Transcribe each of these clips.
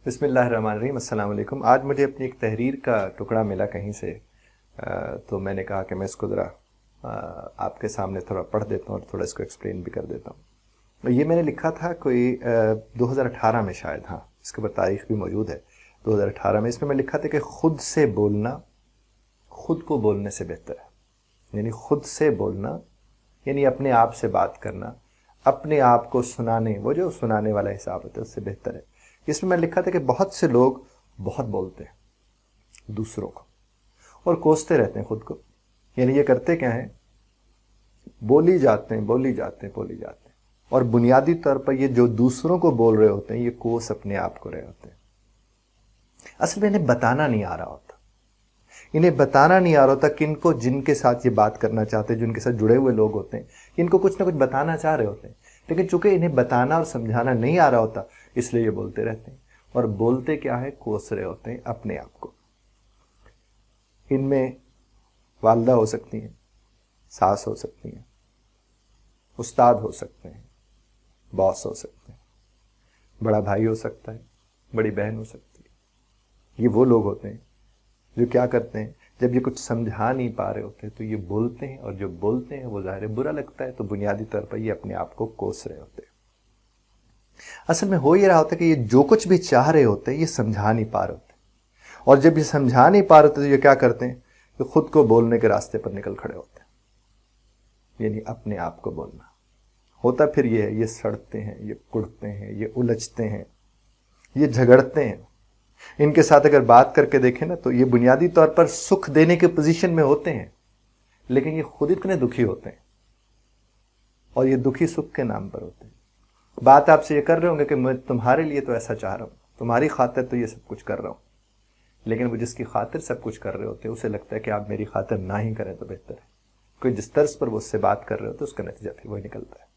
بسم اللہ الرحمن الرحیم۔ السلام علیکم۔ آج مجھے اپنی ایک تحریر کا ٹکڑا ملا کہیں سے، تو میں نے کہا کہ میں اس کو ذرا آپ کے سامنے تھوڑا پڑھ دیتا ہوں اور تھوڑا اس کو ایکسپلین بھی کر دیتا ہوں۔ یہ میں نے لکھا تھا کوئی 2018 میں شاید، ہاں اس کے اوپر تاریخ بھی موجود ہے، 2018 میں۔ اس میں لکھا تھا کہ خود سے بولنا خود کو بولنے سے بہتر ہے، یعنی خود سے بولنا یعنی اپنے آپ سے بات کرنا، اپنے آپ کو سنانے، وہ جو سنانے والا حساب ہوتا ہے اس سے بہتر ہے۔ اس میں لکھا تھا کہ بہت سے لوگ بہت بولتے ہیں دوسروں کو اور کوستے رہتے ہیں خود کو، یعنی یہ کرتے کیا ہیں، بولی جاتے ہیں اور بنیادی طور پر یہ جو دوسروں کو بول رہے ہوتے ہیں یہ کوس اپنے آپ کو رہے ہوتے ہیں۔ اصل میں انہیں بتانا نہیں آ رہا ہوتا کہ ان کو جن کے ساتھ یہ بات کرنا چاہتے ہیں، جن کے ساتھ جڑے ہوئے لوگ ہوتے ہیں، ان کو کچھ نہ کچھ بتانا چاہ رہے ہوتے ہیں، لیکن چونکہ انہیں بتانا اور سمجھانا نہیں آ رہا ہوتا اس لیے یہ بولتے رہتے ہیں، اور بولتے کیا ہے، کوس رہے ہوتے ہیں اپنے آپ کو۔ ان میں والدہ ہو سکتی ہیں، ساس ہو سکتی ہیں، استاد ہو سکتے ہیں، باس ہو سکتے ہیں، بڑا بھائی ہو سکتا ہے، بڑی بہن ہو سکتی ہے۔ یہ وہ لوگ ہوتے ہیں جو کیا کرتے ہیں، جب یہ کچھ سمجھا نہیں پا رہے ہوتے تو یہ بولتے ہیں، اور جو بولتے ہیں وہ ظاہر برا لگتا ہے تو بنیادی طور پر یہ اپنے آپ کو کوس رہے ہوتے ہیں۔ اصل میں ہو یہ رہا ہوتا ہے کہ یہ جو کچھ بھی چاہ رہے ہوتے ہیں یہ سمجھا نہیں پا رہے ہوتے، اور جب یہ سمجھا نہیں پا رہے ہوتے تو یہ کیا کرتے ہیں کہ خود کو بولنے کے راستے پر نکل کھڑے ہوتے ہیں، یعنی اپنے آپ کو بولنا ہوتا پھر یہ ہے، یہ سڑتے ہیں، یہ کڑتے ہیں، یہ الجھتے ہیں، یہ جھگڑتے ہیں۔ ان کے ساتھ اگر بات کر کے دیکھیں نا تو یہ بنیادی طور پر سکھ دینے کے پوزیشن میں ہوتے ہیں، لیکن یہ خود اتنے دکھی ہوتے ہیں، اور یہ دکھی سکھ کے نام پر ہوتے ہیں۔ بات آپ سے یہ کر رہے ہوں گے کہ میں تمہارے لیے تو ایسا چاہ رہا ہوں، تمہاری خاطر تو یہ سب کچھ کر رہا ہوں، لیکن وہ جس کی خاطر سب کچھ کر رہے ہوتے ہیں اسے لگتا ہے کہ آپ میری خاطر نہ ہی کریں تو بہتر ہے، کوئی جس طرز پر وہ اس سے بات کر رہے ہوتے اس کا نتیجہ پھر وہی نکلتا ہے۔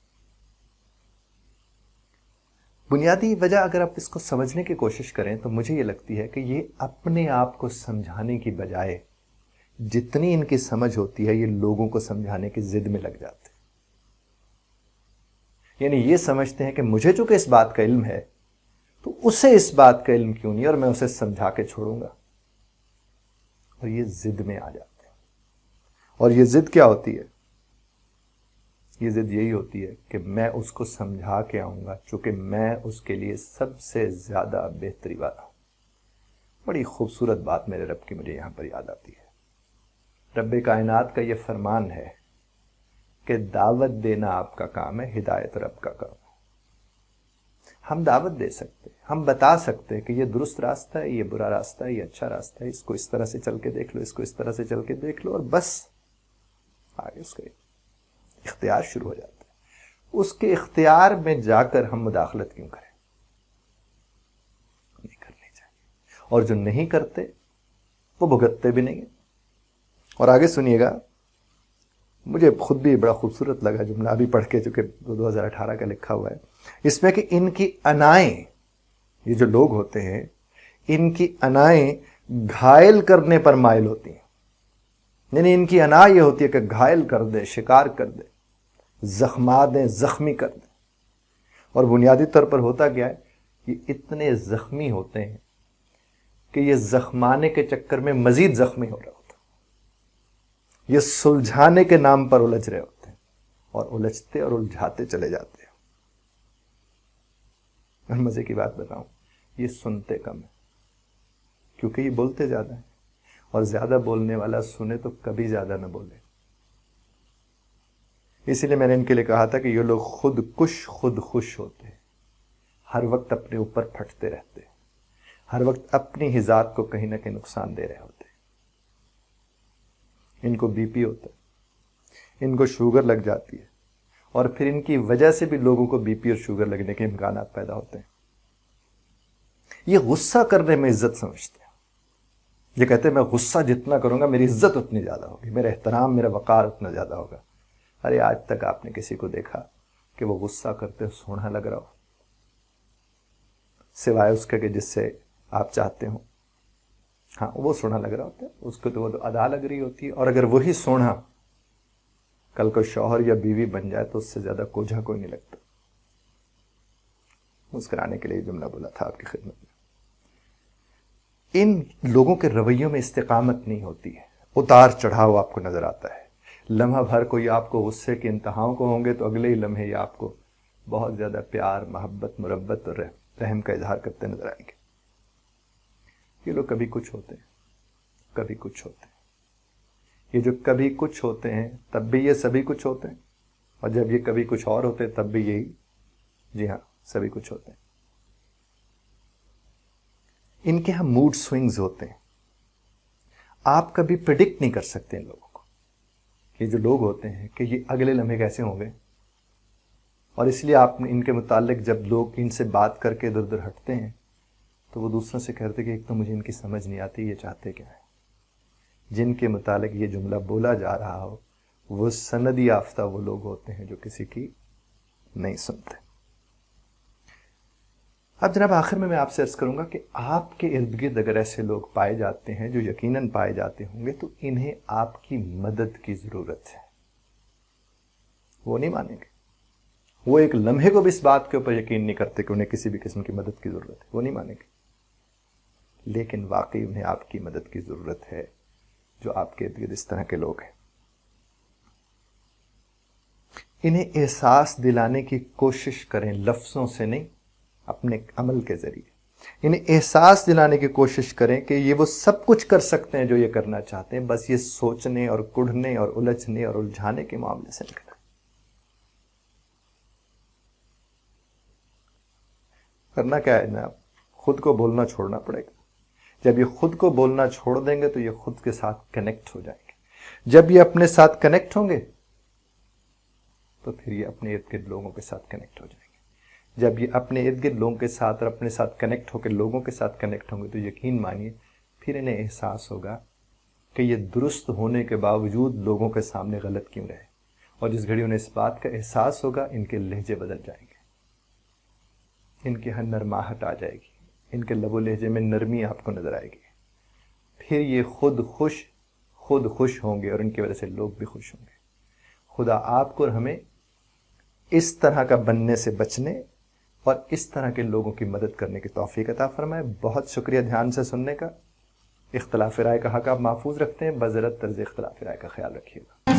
بنیادی وجہ اگر آپ اس کو سمجھنے کی کوشش کریں تو مجھے یہ لگتی ہے کہ یہ اپنے آپ کو سمجھانے کی بجائے جتنی ان کی سمجھ ہوتی ہے یہ لوگوں کو سمجھانے کی ضد میں لگ جاتے ہیں، یعنی یہ سمجھتے ہیں کہ مجھے چونکہ اس بات کا علم ہے تو اسے اس بات کا علم کیوں نہیں، اور میں اسے سمجھا کے چھوڑوں گا، اور یہ ضد میں آ جاتے ہیں۔ اور یہ ضد کیا ہوتی ہے؟ یہ ضد یہی ہوتی ہے کہ میں اس کو سمجھا کے آؤں گا چونکہ میں اس کے لیے سب سے زیادہ بہتری والا ہوں۔ بڑی خوبصورت بات میرے رب کی مجھے یہاں پر یاد آتی ہے۔ رب کائنات کا یہ فرمان ہے کہ دعوت دینا آپ کا کام ہے، ہدایت رب کا کام ہے۔ ہم دعوت دے سکتے، ہم بتا سکتے کہ یہ درست راستہ ہے، یہ برا راستہ ہے، یہ اچھا راستہ ہے، اس کو اس طرح سے چل کے دیکھ لو، اس کو اس طرح سے چل کے دیکھ لو، اور بس آگے اس کا اختیار شروع ہو جاتا ہے۔ اس کے اختیار میں جا کر ہم مداخلت کیوں کریں؟ نہیں کرنی چاہیے، اور جو نہیں کرتے وہ بھگتتے بھی نہیں ہیں۔ اور آگے سنیے گا، مجھے خود بھی بڑا خوبصورت لگا جملہ ابھی پڑھ کے، چونکہ 2018 کا لکھا ہوا ہے اس میں، کہ ان کی انائیں، یہ جو لوگ ہوتے ہیں ان کی انائیں گھائل کرنے پر مائل ہوتی ہیں، یعنی ان کی انا یہ ہوتی ہے کہ گھائل کر دے، شکار کر دے، زخما دیں، زخمی کر دیں۔ اور بنیادی طور پر ہوتا کیا ہے، یہ اتنے زخمی ہوتے ہیں کہ یہ زخمانے کے چکر میں مزید زخمی ہو رہا ہوتا ہے، یہ سلجھانے کے نام پر الجھ رہے ہوتے ہیں، اور الجھتے اور الجھاتے چلے جاتے ہیں۔ اور مزے کی بات بتاؤں، یہ سنتے کم ہیں کیونکہ یہ بولتے زیادہ ہیں، اور زیادہ بولنے والا سنے تو کبھی زیادہ نہ بولے۔ اسی لیے میں نے ان کے لیے کہا تھا کہ یہ لوگ خود خوش ہوتے ہیں، ہر وقت اپنے اوپر پھٹتے رہتے ہیں، ہر وقت اپنی ہی ذات کو کہیں نہ کہیں نقصان دے رہے ہوتے ہیں۔ ان کو بی پی ہوتا ہے، ان کو شوگر لگ جاتی ہے، اور پھر ان کی وجہ سے بھی لوگوں کو بی پی اور شوگر لگنے کے امکانات پیدا ہوتے ہیں۔ یہ غصہ کرنے میں عزت سمجھتے ہیں، یہ کہتے ہیں میں غصہ جتنا کروں گا میری عزت اتنی زیادہ ہوگی، میرا احترام، میرا وقار اتنا زیادہ ہوگا۔ ارے آج تک آپ نے کسی کو دیکھا کہ وہ غصہ کرتے سونا لگ رہا ہو، سوائے اس کے کہ جس سے آپ چاہتے ہو؟ ہاں وہ سونا لگ رہا ہوتا ہے، اس کو تو وہ ادا لگ رہی ہوتی ہے، اور اگر وہی سونا کل کو شوہر یا بیوی بن جائے تو اس سے زیادہ کوجھا کوئی نہیں لگتا۔ مسکرانے کے لیے جملہ بولا تھا آپ کی خدمت میں۔ ان لوگوں کے رویوں میں استقامت نہیں ہوتی ہے، اتار چڑھاؤ آپ کو نظر آتا ہے۔ لمحہ بھر کوئی آپ کو غصے کے انتہاؤں کو ہوں گے تو اگلے ہی لمحے یہ آپ کو بہت زیادہ پیار، محبت، مربت اور رحم کا اظہار کرتے نظر آئیں گے۔ یہ لوگ کبھی کچھ ہوتے ہیں، کبھی کچھ ہوتے ہیں۔ یہ جو کبھی کچھ ہوتے ہیں تب بھی یہ سبھی کچھ ہوتے ہیں، اور جب یہ کبھی کچھ اور ہوتے ہیں تب بھی یہی، جی ہاں، سبھی کچھ ہوتے ہیں۔ ان کے ہاں موڈ سوئنگز ہوتے ہیں، آپ کبھی پریڈکٹ نہیں کر سکتے ان لوگوں کو، یہ جو لوگ ہوتے ہیں کہ یہ اگلے لمحے کیسے ہوں گے، اور اس لیے آپ ان کے متعلق جب لوگ ان سے بات کر کے ادھر ادھر ہٹتے ہیں تو وہ دوسروں سے کہتے کہ ایک تو مجھے ان کی سمجھ نہیں آتی یہ چاہتے کیا ہے۔ جن کے متعلق یہ جملہ بولا جا رہا ہو وہ سند یافتہ وہ لوگ ہوتے ہیں جو کسی کی نہیں سنتے۔ اب جناب آخر میں آپ سے عرض کروں گا کہ آپ کے ارد گرد اگر ایسے لوگ پائے جاتے ہیں جو یقیناً پائے جاتے ہوں گے تو انہیں آپ کی مدد کی ضرورت ہے۔ وہ نہیں مانیں گے، وہ ایک لمحے کو بھی اس بات کے اوپر یقین نہیں کرتے کہ انہیں کسی بھی قسم کی مدد کی ضرورت ہے، وہ نہیں مانیں گے، لیکن واقعی انہیں آپ کی مدد کی ضرورت ہے جو آپ کے ارد گرد اس طرح کے لوگ ہیں۔ انہیں احساس دلانے کی کوشش کریں، لفظوں سے نہیں، اپنے عمل کے ذریعے انہیں احساس دلانے کی کوشش کریں کہ یہ وہ سب کچھ کر سکتے ہیں جو یہ کرنا چاہتے ہیں، بس یہ سوچنے اور کڑھنے اور الجھنے اور الجھانے کے معاملے سے نکلیں۔ کرنا کیا ہے جناب؟ خود کو بولنا چھوڑنا پڑے گا۔ جب یہ خود کو بولنا چھوڑ دیں گے تو یہ خود کے ساتھ کنیکٹ ہو جائیں گے۔ جب یہ اپنے ساتھ کنیکٹ ہوں گے تو پھر یہ اپنے ارد گرد لوگوں کے ساتھ کنیکٹ ہو جائیں گے۔ جب یہ اپنے ارد گرد لوگوں کے ساتھ اور اپنے ساتھ کنیکٹ ہو کے لوگوں کے ساتھ کنیکٹ ہوں گے تو یقین مانیے پھر انہیں احساس ہوگا کہ یہ درست ہونے کے باوجود لوگوں کے سامنے غلط کیوں رہے، اور جس گھڑی انہیں اس بات کا احساس ہوگا ان کے لہجے بدل جائیں گے، ان کے ہاں نرماہٹ آ جائے گی، ان کے لب و لہجے میں نرمی آپ کو نظر آئے گی۔ پھر یہ خود خوش ہوں گے اور ان کی وجہ سے لوگ بھی خوش ہوں گے۔ خدا آپ کو اور ہمیں اس طرح کا بننے سے بچنے اور اس طرح کے لوگوں کی مدد کرنے کی توفیق عطا فرمائے۔ بہت شکریہ دھیان سے سننے کا۔ اختلاف رائے کا حق آپ محفوظ رکھتے ہیں، بذرت طرز اختلاف رائے کا خیال رکھیے گا۔